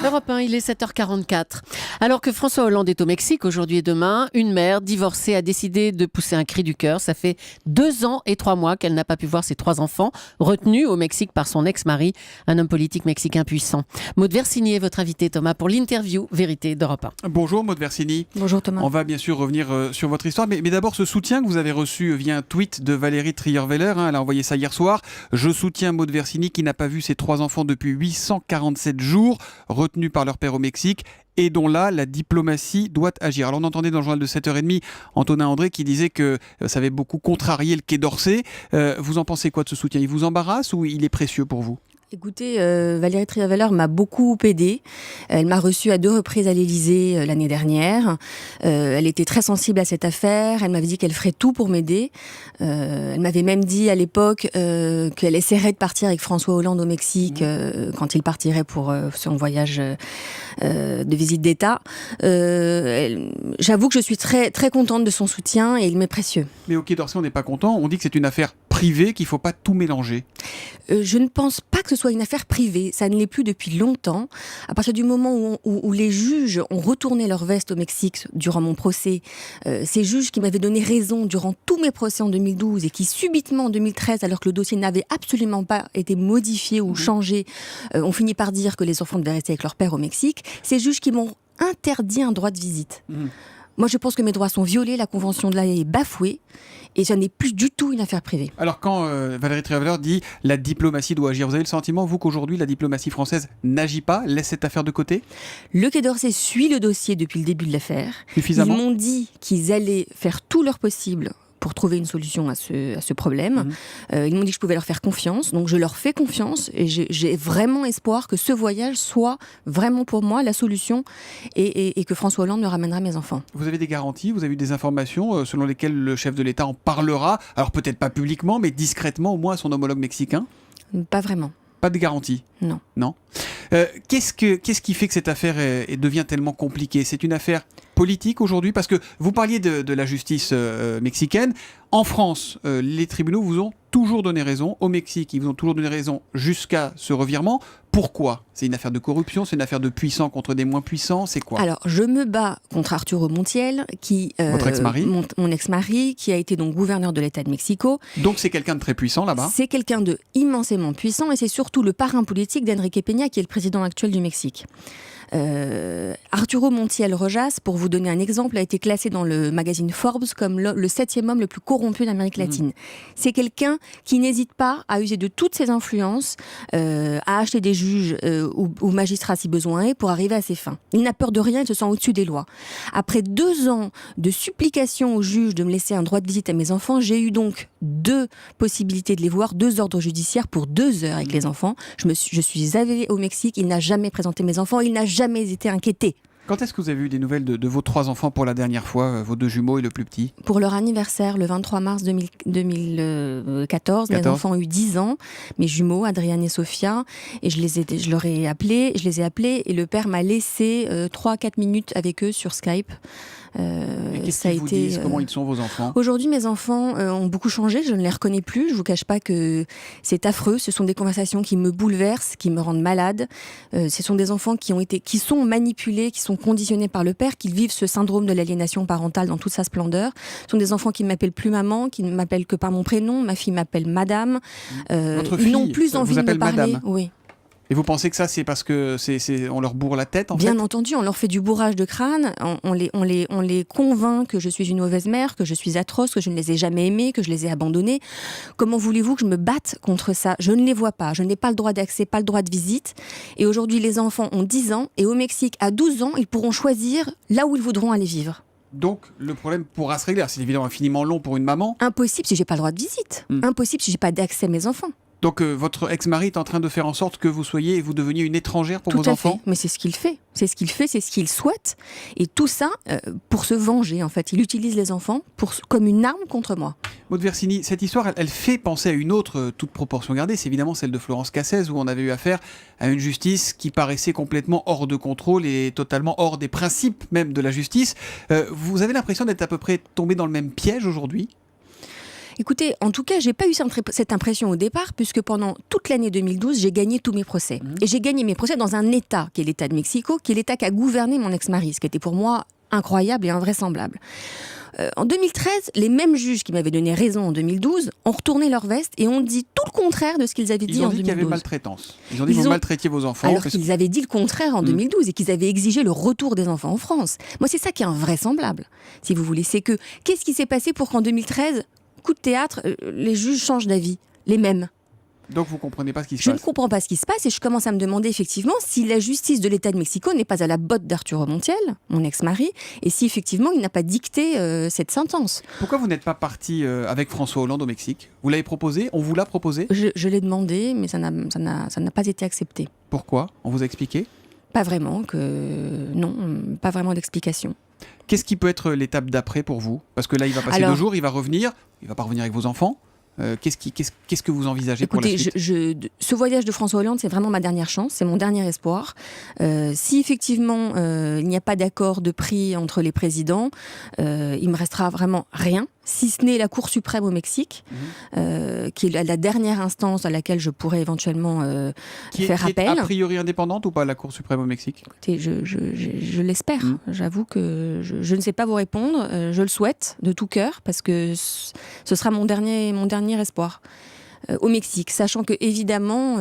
Europe 1, il est 7h44. Alors que François Hollande est au Mexique aujourd'hui et demain, une mère divorcée a décidé de pousser un cri du cœur. Ça fait 2 ans et 3 mois qu'elle n'a pas pu voir ses 3 enfants, retenus au Mexique par son ex-mari, un homme politique mexicain puissant. Maud Versini est votre invité, Thomas, pour l'interview Vérité d'Europe 1. Bonjour Maud Versini. Bonjour Thomas. On va bien sûr revenir sur votre histoire, mais d'abord ce soutien que vous avez reçu via un tweet de Valérie Trierweiler, elle a envoyé ça hier soir. Je soutiens Maud Versini qui n'a pas vu ses 3 enfants depuis 847 jours, retenus par leur père au Mexique, et dont là, la diplomatie doit agir. Alors on entendait dans le journal de 7h30 Antonin André qui disait que ça avait beaucoup contrarié le Quai d'Orsay. Vous en pensez quoi de ce soutien ? Il vous embarrasse ou il est précieux pour vous ? Écoutez, Valérie Trierweiler m'a beaucoup aidée. Elle m'a reçue à 2 reprises à l'Élysée l'année dernière. Elle était très sensible à cette affaire. Elle m'avait dit qu'elle ferait tout pour m'aider. Elle m'avait même dit à l'époque qu'elle essaierait de partir avec François Hollande au Mexique quand il partirait pour son voyage de visite d'État. J'avoue que je suis très, très contente de son soutien et il m'est précieux. Mais au Quai d'Orsay, on n'est pas content. On dit que c'est une affaire privée, qu'il ne faut pas tout mélanger. Je ne pense pas que ce soit une affaire privée. Ça ne l'est plus depuis longtemps. À partir du moment où les juges ont retourné leur veste au Mexique durant mon procès, ces juges qui m'avaient donné raison durant tous mes procès en 2012 et qui subitement en 2013, alors que le dossier n'avait absolument pas été modifié ou changé, ont fini par dire que les enfants devaient rester avec leur père au Mexique, ces juges qui m'ont interdit un droit de visite. Moi, je pense que mes droits sont violés, la Convention de l'Haye est bafouée, et ça n'est plus du tout une affaire privée. Alors quand Valérie Trierweiler dit « la diplomatie doit agir », vous avez le sentiment, vous, qu'aujourd'hui, la diplomatie française n'agit pas, laisse cette affaire de côté ? Le Quai d'Orsay suit le dossier depuis le début de l'affaire. Suffisamment ? Ils m'ont dit qu'ils allaient faire tout leur possible pour trouver une solution à ce problème. Ils m'ont dit que je pouvais leur faire confiance, donc je leur fais confiance et j'ai vraiment espoir que ce voyage soit vraiment pour moi la solution et que François Hollande me ramènera mes enfants. Vous avez des garanties, vous avez eu des informations selon lesquelles le chef de l'État en parlera, alors peut-être pas publiquement, mais discrètement au moins à son homologue mexicain ? Pas vraiment. Pas de garantie ? Non. Non. Qu'est-ce qui fait que cette affaire devient tellement compliquée ? C'est une affaire politique aujourd'hui ? Parce que vous parliez de la justice mexicaine. En France, les tribunaux vous ont toujours donné raison. Au Mexique, ils vous ont toujours donné raison jusqu'à ce revirement. Pourquoi ? C'est une affaire de corruption ? C'est une affaire de puissants contre des moins puissants ? C'est quoi ? Alors, je me bats contre Arturo Montiel, votre ex-mari ? Mon ex-mari, qui a été donc gouverneur de l'État de Mexico. Donc c'est quelqu'un de très puissant là-bas ? C'est quelqu'un de immensément puissant et c'est surtout le parrain politique d'Enrique Peña, qui est le président actuel du Mexique. Arturo Montiel Rojas, pour vous donner un exemple, a été classé dans le magazine Forbes comme le 7e homme le plus corrompu d'Amérique latine. C'est quelqu'un qui n'hésite pas à user de toutes ses influences, à acheter des juges ou magistrats si besoin est, pour arriver à ses fins. Il n'a peur de rien, il se sent au-dessus des lois. Après 2 ans de supplication aux juges de me laisser un droit de visite à mes enfants, j'ai eu donc 2 possibilités de les voir, 2 ordres judiciaires pour 2 heures avec les enfants. Je suis allée au Mexique, il n'a jamais présenté mes enfants, il n'a jamais été inquiété. Quand est-ce que vous avez eu des nouvelles de vos 3 enfants pour la dernière fois, vos 2 jumeaux et le plus petit ? Pour leur anniversaire, le 23 mars 2014, mes enfants ont eu 10 ans, mes jumeaux, Adriane et Sophia, et je les ai appelés, et le père m'a laissé 3-4 minutes avec eux sur Skype. Et qu'est-ce qu'ils vous disent ? Comment ils sont, vos enfants ? Aujourd'hui, mes enfants ont beaucoup changé, je ne les reconnais plus, je vous cache pas que c'est affreux, ce sont des conversations qui me bouleversent, qui me rendent malade. Ce sont des enfants qui sont manipulés, qui sont conditionnés par le père, qui vivent ce syndrome de l'aliénation parentale dans toute sa splendeur. Ce sont des enfants qui ne m'appellent plus maman, qui ne m'appellent que par mon prénom, ma fille m'appelle madame. Votre fille ils n'ont plus envie vous de me appelle parler. madame ? Oui. Et vous pensez que ça, c'est parce que on leur bourre la tête, en fait ? Bien entendu, on leur fait du bourrage de crâne, on les convainc que je suis une mauvaise mère, que je suis atroce, que je ne les ai jamais aimés, que je les ai abandonnés. Comment voulez-vous que je me batte contre ça ? Je ne les vois pas, je n'ai pas le droit d'accès, pas le droit de visite. Et aujourd'hui, les enfants ont 10 ans, et au Mexique, à 12 ans, ils pourront choisir là où ils voudront aller vivre. Donc, le problème pourra se régler. C'est évidemment infiniment long pour une maman. Impossible si j'ai pas le droit de visite. Impossible si j'ai pas d'accès à mes enfants. Donc votre ex-mari est en train de faire en sorte que vous deveniez une étrangère pour vos enfants ? Tout à fait, mais c'est ce qu'il fait. C'est ce qu'il fait, c'est ce qu'il souhaite. Et tout ça pour se venger, en fait. Il utilise les enfants comme une arme contre moi. Maud Versini, cette histoire, elle fait penser à une autre, toute proportion gardée. C'est évidemment celle de Florence Cassez, où on avait eu affaire à une justice qui paraissait complètement hors de contrôle et totalement hors des principes même de la justice. Vous avez l'impression d'être à peu près tombé dans le même piège aujourd'hui ? Écoutez, en tout cas, j'ai pas eu cette impression au départ, puisque pendant toute l'année 2012, j'ai gagné tous mes procès. Et j'ai gagné mes procès dans un État, qui est l'État de Mexico, qui est l'État qui a gouverné mon ex-mari, ce qui était pour moi incroyable et invraisemblable. En 2013, les mêmes juges qui m'avaient donné raison en 2012 ont retourné leur veste et ont dit tout le contraire de ce qu'ils avaient dit en 2012. Ils ont dit qu'il y avait maltraitance. Ils ont dit que vous maltraitiez vos enfants. Alors qu'ils avaient dit le contraire en 2012 et qu'ils avaient exigé le retour des enfants en France. Moi, c'est ça qui est invraisemblable, si vous voulez. C'est que, qu'est-ce qui s'est passé pour qu'en 2013, coup de théâtre, les juges changent d'avis, les mêmes? Donc vous ne comprenez pas ce qui se passe. Je ne comprends pas ce qui se passe et je commence à me demander effectivement si la justice de l'État de Mexico n'est pas à la botte d'Arturo Montiel, mon ex-mari, et si effectivement il n'a pas dicté cette sentence. Pourquoi vous n'êtes pas parti avec François Hollande au Mexique? Vous l'avez proposé? On vous l'a proposé? Je l'ai demandé, mais ça n'a pas été accepté. Pourquoi? On vous a expliqué? Pas vraiment, non, pas vraiment d'explication. Qu'est-ce qui peut être l'étape d'après pour vous? Parce que là, il va passer 2 jours, il va revenir. Il ne va pas revenir avec vos enfants. Qu'est-ce que vous envisagez pour la suite? Ce voyage de François Hollande, c'est vraiment ma dernière chance, c'est mon dernier espoir. Si effectivement il n'y a pas d'accord de prix entre les présidents, il me restera vraiment rien, si ce n'est la Cour suprême au Mexique, qui est la dernière instance à laquelle je pourrais éventuellement faire appel. Qui est a priori indépendante ou pas, la Cour suprême au Mexique? Écoutez, je l'espère. J'avoue que je ne sais pas vous répondre. Je le souhaite de tout cœur parce que ce sera mon dernier espoir au Mexique, sachant que évidemment,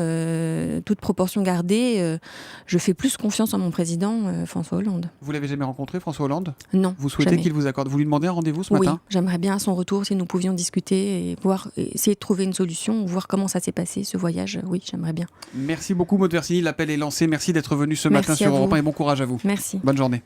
toute proportion gardée, je fais plus confiance en mon président François Hollande. Vous l'avez jamais rencontré, François Hollande? Non. Vous souhaitez qu'il vous accorde? Vous lui demandez un rendez-vous ce matin? Oui, j'aimerais bien à son retour si nous pouvions discuter et essayer de trouver une solution, voir comment ça s'est passé ce voyage. Oui, j'aimerais bien. Merci beaucoup Maud Versini, l'appel est lancé. Merci d'être venu ce matin sur Europe 1 et bon courage à vous. Merci. Bonne journée.